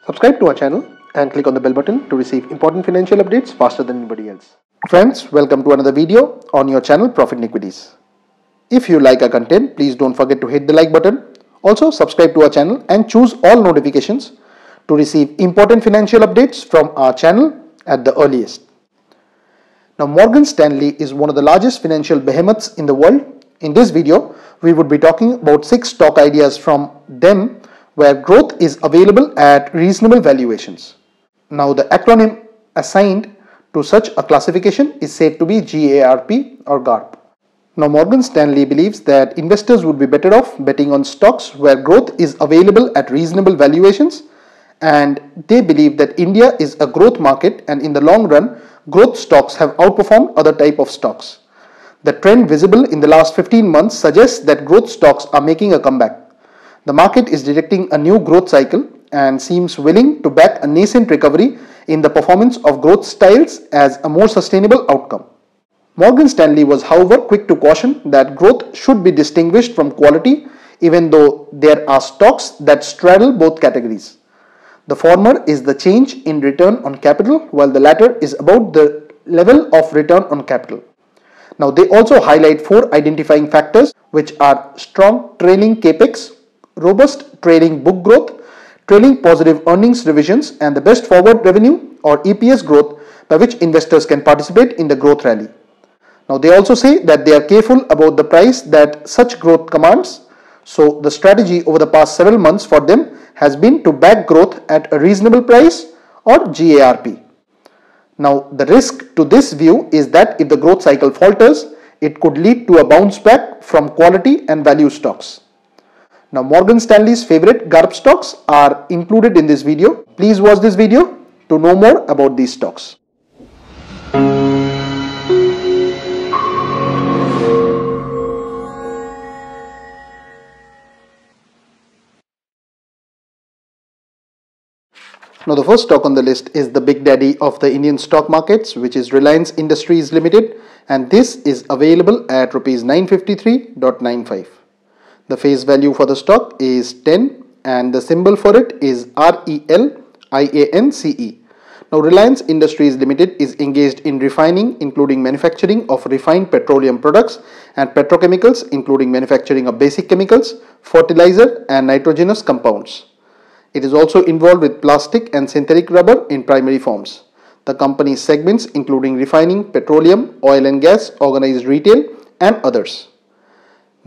Subscribe to our channel and click on the bell button to receive important financial updates faster than anybody else. Friends, welcome to another video on your channel Profit and Equities. If you like our content, please don't forget to hit the like button. Also, subscribe to our channel and choose all notifications to receive important financial updates from our channel at the earliest. Now, Morgan Stanley is one of the largest financial behemoths in the world. In this video, we would be talking about 6 stock ideas from them where growth is available at reasonable valuations. Now, the acronym assigned to such a classification is said to be GARP or GARP. Now, Morgan Stanley believes that investors would be better off betting on stocks where growth is available at reasonable valuations, and they believe that India is a growth market and in the long run, growth stocks have outperformed other type of stocks. The trend visible in the last 15 months suggests that growth stocks are making a comeback. The market is detecting a new growth cycle and seems willing to back a nascent recovery in the performance of growth styles as a more sustainable outcome. Morgan Stanley was, however, quick to caution that growth should be distinguished from quality, even though there are stocks that straddle both categories. The former is the change in return on capital, while the latter is about the level of return on capital. Now, they also highlight 4 identifying factors, which are strong trailing capex, robust trailing book growth, trailing positive earnings revisions, and the best forward revenue or EPS growth by which investors can participate in the growth rally. Now, they also say that they are careful about the price that such growth commands. So, the strategy over the past several months for them has been to back growth at a reasonable price or GARP. Now, the risk to this view is that if the growth cycle falters, it could lead to a bounce back from quality and value stocks. Now, Morgan Stanley's favorite GARP stocks are included in this video. Please watch this video to know more about these stocks. Now, the first stock on the list is the big daddy of the Indian stock markets, which is Reliance Industries Limited, and this is available at Rs 953.95. The face value for the stock is 10 and the symbol for it is RELIANCE. Now, Reliance Industries Limited is engaged in refining, including manufacturing of refined petroleum products, and petrochemicals, including manufacturing of basic chemicals, fertilizer and nitrogenous compounds. It is also involved with plastic and synthetic rubber in primary forms. The company's segments including refining, petroleum, oil and gas, organized retail and others.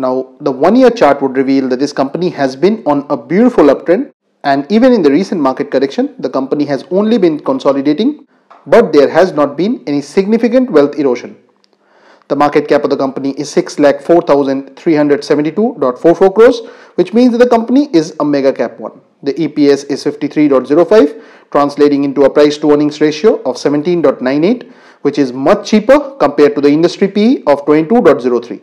Now, the 1-year chart would reveal that this company has been on a beautiful uptrend, and even in the recent market correction, the company has only been consolidating, but there has not been any significant wealth erosion. The market cap of the company is 6,04,372.44 crores, which means that the company is a mega cap one. The EPS is 53.05, translating into a price to earnings ratio of 17.98, which is much cheaper compared to the industry PE of 22.03.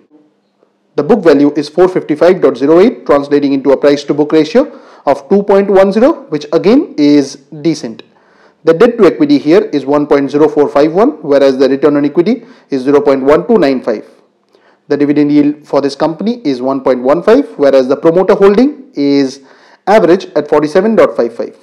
The book value is 455.08, translating into a price to book ratio of 2.10, which again is decent. The debt to equity here is 1.0451, whereas the return on equity is 0.1295. The dividend yield for this company is 1.15, whereas the promoter holding is average at 47.55.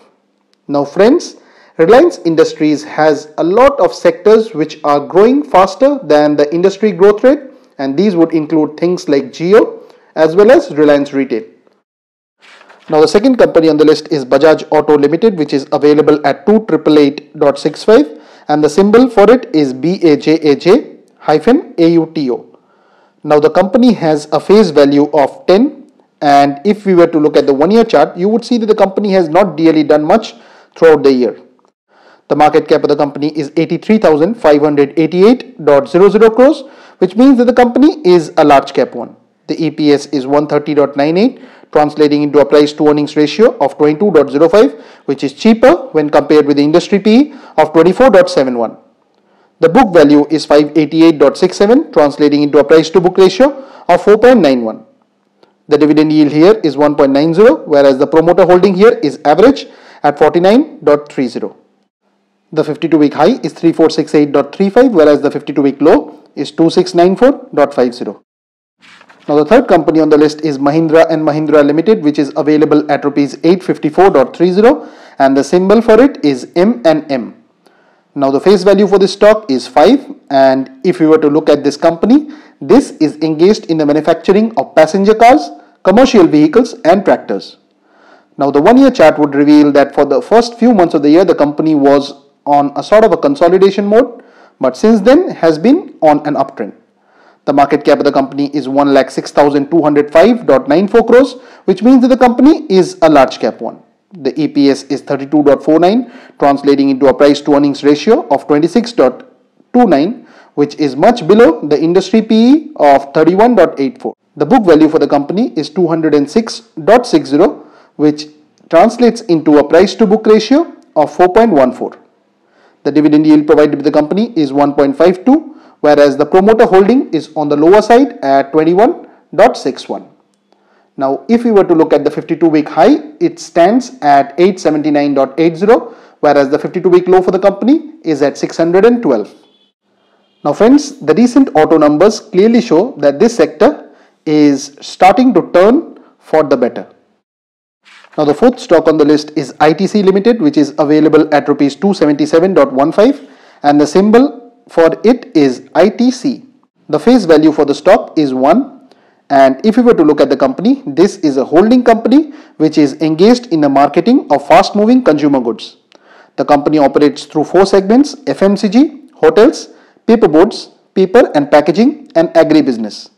Now, friends, Reliance Industries has a lot of sectors which are growing faster than the industry growth rate, and these would include things like Jio as well as Reliance Retail. Now, the second company on the list is Bajaj Auto Limited, which is available at 2,888.65, and the symbol for it is BAJAJ-AUTO. Now, the company has a face value of 10, and if we were to look at the 1-year chart, you would see that the company has not really done much throughout the year. The market cap of the company is 83,588.00 crores, which means that the company is a large cap one. The EPS is 130.98, translating into a price to earnings ratio of 22.05, which is cheaper when compared with the industry PE of 24.71. The book value is 588.67, translating into a price to book ratio of 4.91. The dividend yield here is 1.90, whereas the promoter holding here is average at 49.30. The 52-week high is 3468.35, whereas the 52-week low is 2694.50. Now the third company on the list is Mahindra and Mahindra Limited, which is available at rupees 854.30 and the symbol for it is M&M. Now the face value for this stock is 5, and if you were to look at this company, this is engaged in the manufacturing of passenger cars, commercial vehicles and tractors. Now the 1 year chart would reveal that for the first few months of the year the company was on a sort of a consolidation mode, but since then has been on an uptrend. The market cap of the company is 1,06,205.94 crores, which means that the company is a large cap one. The EPS is 32.49, translating into a price to earnings ratio of 26.29, which is much below the industry PE of 31.84. The book value for the company is 206.60, which translates into a price to book ratio of 4.14. The dividend yield provided by the company is 1.52, whereas the promoter holding is on the lower side at 21.61. Now, if we were to look at the 52-week high, it stands at 879.80, whereas the 52-week low for the company is at 612. Now friends, the recent auto numbers clearly show that this sector is starting to turn for the better. Now the fourth stock on the list is ITC Limited, which is available at rupees 277.15 and the symbol for it is ITC. The face value for the stock is 1, and if you were to look at the company, this is a holding company which is engaged in the marketing of fast moving consumer goods. The company operates through 4 segments: FMCG, hotels, paperboards, paper and packaging and agri-business.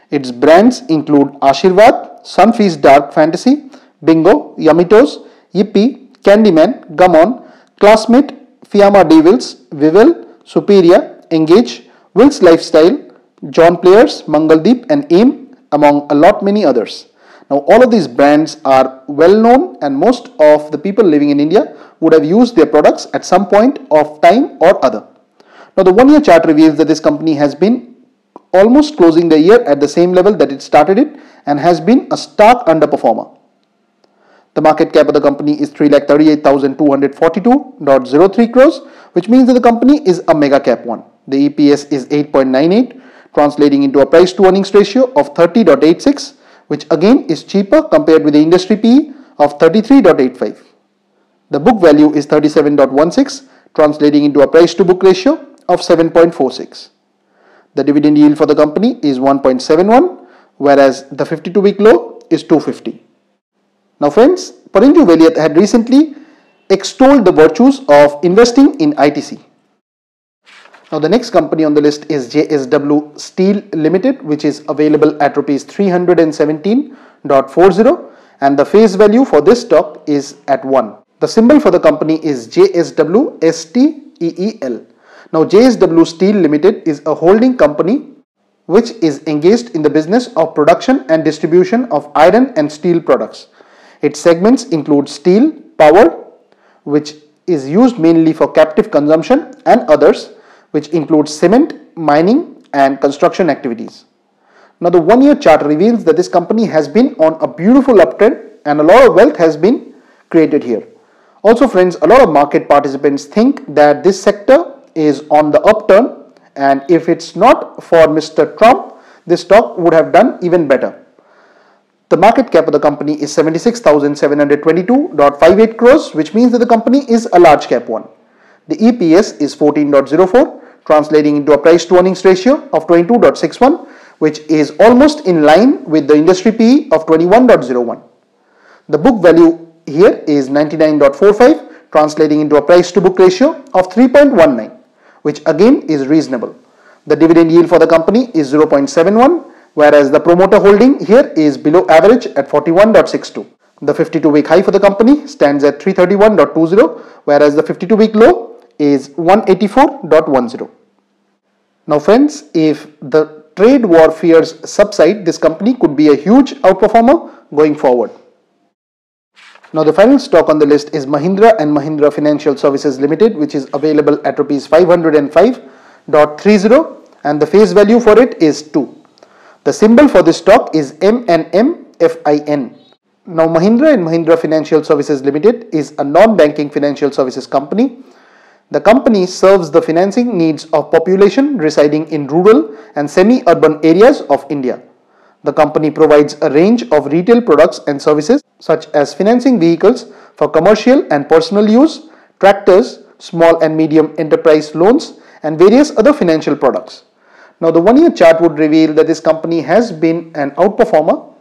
Its brands include Ashirwad, Sunfeast Dark Fantasy, Bingo, Yummitos, Yippee, Candyman, Gumon, Classmate, Fiamma Devils, Vivel, Superior, Engage, Will's Lifestyle, John Players, Mangaldeep and AIM, among a lot many others. Now all of these brands are well known and most of the people living in India would have used their products at some point of time or other. Now the 1 year chart reveals that this company has been almost closing the year at the same level that it started it and has been a stark underperformer. The market cap of the company is 3,38,242.03 crores, which means that the company is a mega cap one. The EPS is 8.98, translating into a price to earnings ratio of 30.86, which again is cheaper compared with the industry PE of 33.85. The book value is 37.16, translating into a price to book ratio of 7.46. The dividend yield for the company is 1.71, whereas the 52-week low is 250. Now friends, Parinju Veliath had recently extolled the virtues of investing in ITC. Now the next company on the list is JSW Steel Limited, which is available at rupees 317.40 and the face value for this stock is at 1. The symbol for the company is JSW STEEL. Now JSW Steel Limited is a holding company which is engaged in the business of production and distribution of iron and steel products. Its segments include steel, power, which is used mainly for captive consumption, and others, which include cement, mining and construction activities. Now the 1 year chart reveals that this company has been on a beautiful uptrend and a lot of wealth has been created here. Also friends, a lot of market participants think that this sector is on the upturn, and if it's not for Mr. Trump, this stock would have done even better. The market cap of the company is 76,722.58 crores, which means that the company is a large cap one. The EPS is 14.04, translating into a price to earnings ratio of 22.61, which is almost in line with the industry PE of 21.01. The book value here is 99.45, translating into a price to book ratio of 3.19, which again is reasonable. The dividend yield for the company is 0.71, whereas the promoter holding here is below average at 41.62. The 52-week high for the company stands at 331.20, whereas the 52-week low is 184.10. Now friends, if the trade war fears subside, this company could be a huge outperformer going forward. Now the final stock on the list is Mahindra and Mahindra Financial Services Limited, which is available at rupees 505.30 and the face value for it is 2. The symbol for this stock is MNMFIN. Now Mahindra and Mahindra Financial Services Limited is a non-banking financial services company. The company serves the financing needs of population residing in rural and semi-urban areas of India. The company provides a range of retail products and services such as financing vehicles for commercial and personal use, tractors, small and medium enterprise loans, and various other financial products. Now, the 1-year chart would reveal that this company has been an outperformer,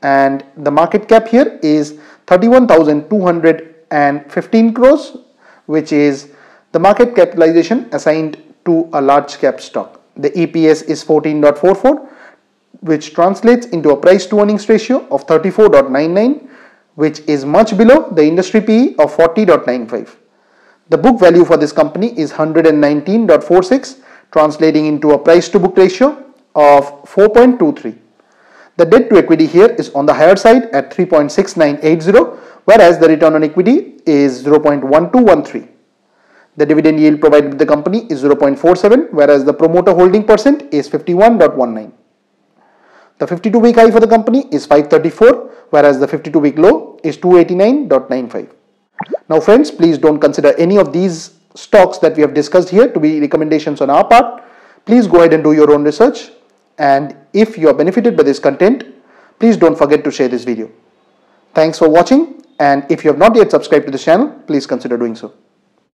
and the market cap here is 31,215 crores, which is the market capitalization assigned to a large cap stock. The EPS is 14.44, which translates into a price to earnings ratio of 34.99, which is much below the industry PE of 40.95. The book value for this company is 119.46, translating into a price to book ratio of 4.23. The debt to equity here is on the higher side at 3.6980, whereas the return on equity is 0.1213. The dividend yield provided by the company is 0.47, whereas the promoter holding percent is 51.19. The 52-week high for the company is 534, whereas the 52-week low is 289.95. Now friends, please don't consider any of these stocks that we have discussed here to be recommendations on our part. Please go ahead and do your own research. And if you are benefited by this content, please don't forget to share this video. Thanks for watching, and if you have not yet subscribed to this channel, please consider doing so.